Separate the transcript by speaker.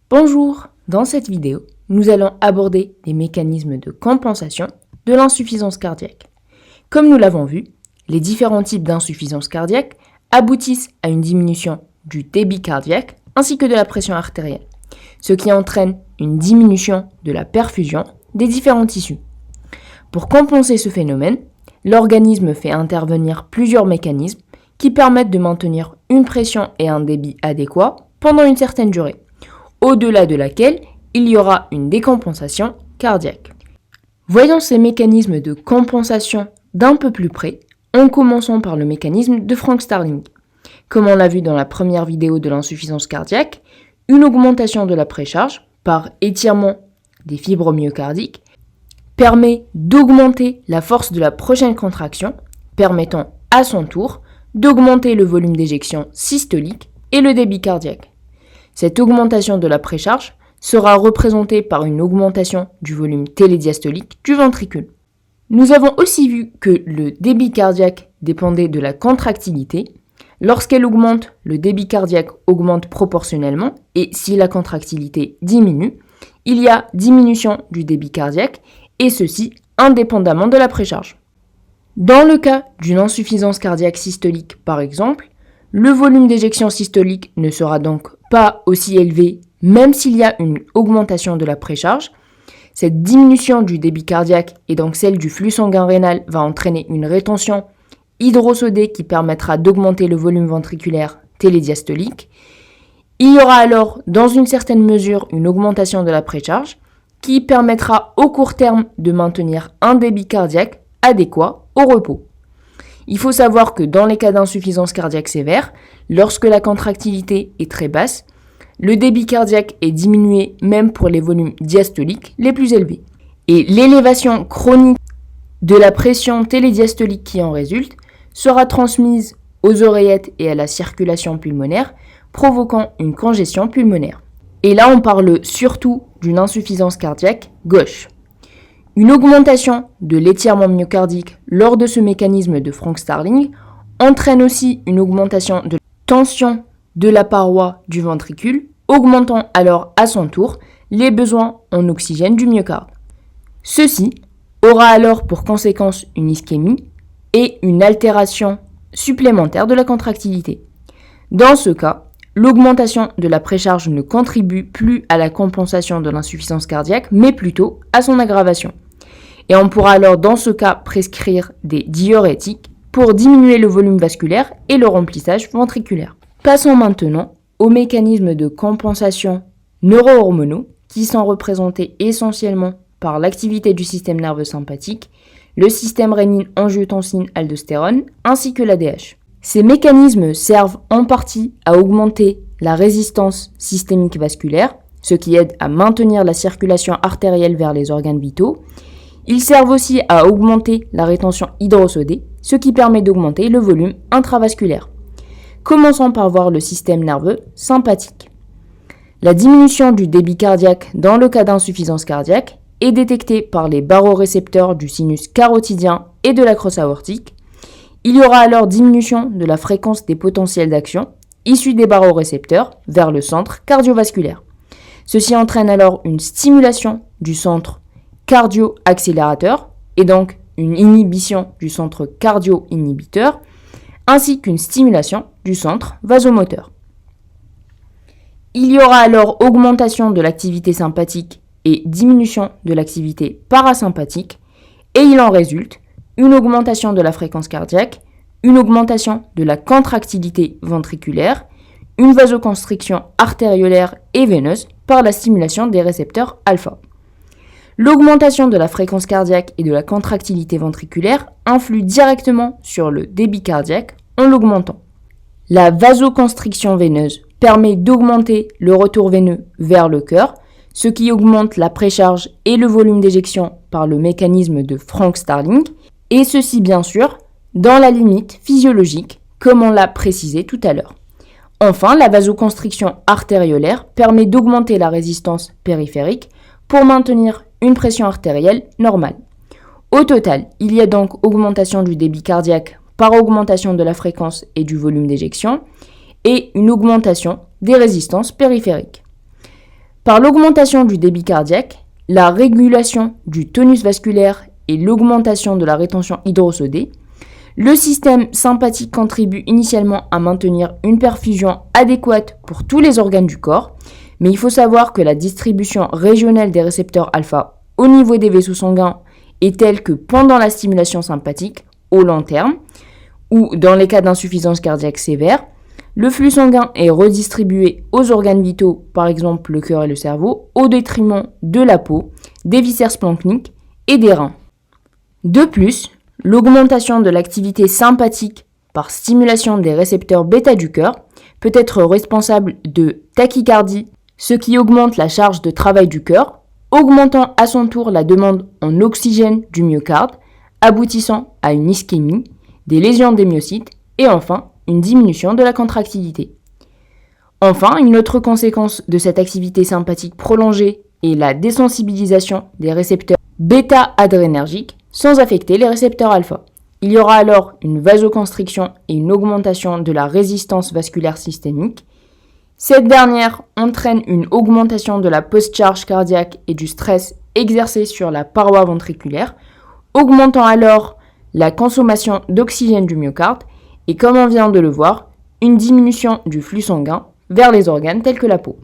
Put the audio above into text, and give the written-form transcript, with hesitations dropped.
Speaker 1: Bonjour, dans cette vidéo, nous allons aborder des mécanismes de compensation de l'insuffisance cardiaque. Comme nous l'avons vu, les différents types d'insuffisance cardiaque aboutissent à une diminution du débit cardiaque ainsi que de la pression artérielle, ce qui entraîne une diminution de la perfusion des différents tissus. Pour compenser ce phénomène, l'organisme fait intervenir plusieurs mécanismes qui permettent de maintenir une pression et un débit adéquats pendant une certaine durée, au-delà de laquelle il y aura une décompensation cardiaque. Voyons ces mécanismes de compensation d'un peu plus près, en commençant par le mécanisme de Frank-Starling. Comme on l'a vu dans la première vidéo de l'insuffisance cardiaque, une augmentation de la précharge par étirement des fibres myocardiques permet d'augmenter la force de la prochaine contraction, permettant à son tour d'augmenter le volume d'éjection systolique et le débit cardiaque. Cette augmentation de la précharge sera représentée par une augmentation du volume télédiastolique du ventricule. Nous avons aussi vu que le débit cardiaque dépendait de la contractilité. Lorsqu'elle augmente, le débit cardiaque augmente proportionnellement et si la contractilité diminue, il y a diminution du débit cardiaque et ceci indépendamment de la précharge. Dans le cas d'une insuffisance cardiaque systolique par exemple, le volume d'éjection systolique ne sera donc pas aussi élevé même s'il y a une augmentation de la précharge. Cette diminution du débit cardiaque et donc celle du flux sanguin rénal va entraîner une rétention hydrosodée qui permettra d'augmenter le volume ventriculaire télédiastolique. Il y aura alors dans une certaine mesure une augmentation de la précharge qui permettra au court terme de maintenir un débit cardiaque adéquat au repos. Il faut savoir que dans les cas d'insuffisance cardiaque sévère, lorsque la contractilité est très basse, le débit cardiaque est diminué même pour les volumes diastoliques les plus élevés. Et l'élévation chronique de la pression télédiastolique qui en résulte sera transmise aux oreillettes et à la circulation pulmonaire, provoquant une congestion pulmonaire. Et là, on parle surtout d'une insuffisance cardiaque gauche. Une augmentation de l'étirement myocardique lors de ce mécanisme de Frank-Starling entraîne aussi une augmentation de la tension de la paroi du ventricule, augmentant alors à son tour les besoins en oxygène du myocarde. Ceci aura alors pour conséquence une ischémie et une altération supplémentaire de la contractilité. Dans ce cas, l'augmentation de la précharge ne contribue plus à la compensation de l'insuffisance cardiaque, mais plutôt à son aggravation. Et on pourra alors dans ce cas prescrire des diurétiques pour diminuer le volume vasculaire et le remplissage ventriculaire. Passons maintenant aux mécanismes de compensation neuro-hormonaux qui sont représentés essentiellement par l'activité du système nerveux sympathique, le système rénine-angiotensine-aldostérone ainsi que l'ADH. Ces mécanismes servent en partie à augmenter la résistance systémique vasculaire, ce qui aide à maintenir la circulation artérielle vers les organes vitaux. Ils servent aussi à augmenter la rétention hydrosodée, ce qui permet d'augmenter le volume intravasculaire. Commençons par voir le système nerveux sympathique. La diminution du débit cardiaque dans le cas d'insuffisance cardiaque est détectée par les barorécepteurs du sinus carotidien et de la crosse aortique. Il y aura alors diminution de la fréquence des potentiels d'action issus des barorécepteurs vers le centre cardiovasculaire. Ceci entraîne alors une stimulation du centre cardio-accélérateur et donc une inhibition du centre cardio-inhibiteur ainsi qu'une stimulation du centre vasomoteur. Il y aura alors augmentation de l'activité sympathique et diminution de l'activité parasympathique et il en résulte une augmentation de la fréquence cardiaque, une augmentation de la contractilité ventriculaire, une vasoconstriction artériolaire et veineuse par la stimulation des récepteurs alpha. L'augmentation de la fréquence cardiaque et de la contractilité ventriculaire influe directement sur le débit cardiaque en l'augmentant. La vasoconstriction veineuse permet d'augmenter le retour veineux vers le cœur, ce qui augmente la précharge et le volume d'éjection par le mécanisme de Frank-Starling, et ceci bien sûr dans la limite physiologique, comme on l'a précisé tout à l'heure. Enfin, la vasoconstriction artériolaire permet d'augmenter la résistance périphérique pour maintenir une pression artérielle normale. Au total, il y a donc augmentation du débit cardiaque par augmentation de la fréquence et du volume d'éjection et une augmentation des résistances périphériques. Par l'augmentation du débit cardiaque, la régulation du tonus vasculaire et l'augmentation de la rétention hydrosodée, le système sympathique contribue initialement à maintenir une perfusion adéquate pour tous les organes du corps, mais il faut savoir que la distribution régionale des récepteurs alpha au niveau des vaisseaux sanguins est telle que pendant la stimulation sympathique, au long terme, ou dans les cas d'insuffisance cardiaque sévère, le flux sanguin est redistribué aux organes vitaux, par exemple le cœur et le cerveau, au détriment de la peau, des viscères splanchniques et des reins. De plus, l'augmentation de l'activité sympathique par stimulation des récepteurs bêta du cœur peut être responsable de tachycardie, ce qui augmente la charge de travail du cœur, augmentant à son tour la demande en oxygène du myocarde, aboutissant à une ischémie, des lésions des myocytes et enfin une diminution de la contractilité. Enfin, une autre conséquence de cette activité sympathique prolongée est la désensibilisation des récepteurs bêta-adrénergiques sans affecter les récepteurs alpha. Il y aura alors une vasoconstriction et une augmentation de la résistance vasculaire systémique. Cette dernière entraîne une augmentation de la post-charge cardiaque et du stress exercé sur la paroi ventriculaire, augmentant alors la consommation d'oxygène du myocarde et, comme on vient de le voir, une diminution du flux sanguin vers les organes tels que la peau.